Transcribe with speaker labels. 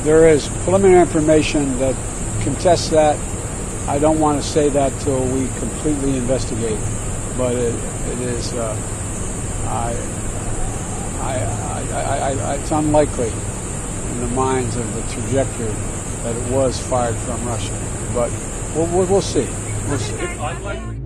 Speaker 1: There is preliminary information that contests that. I don't want to say that till we completely investigate, but it is. It's unlikely in the minds of the trajectory that it was fired from Russia, but we'll see. We'll see.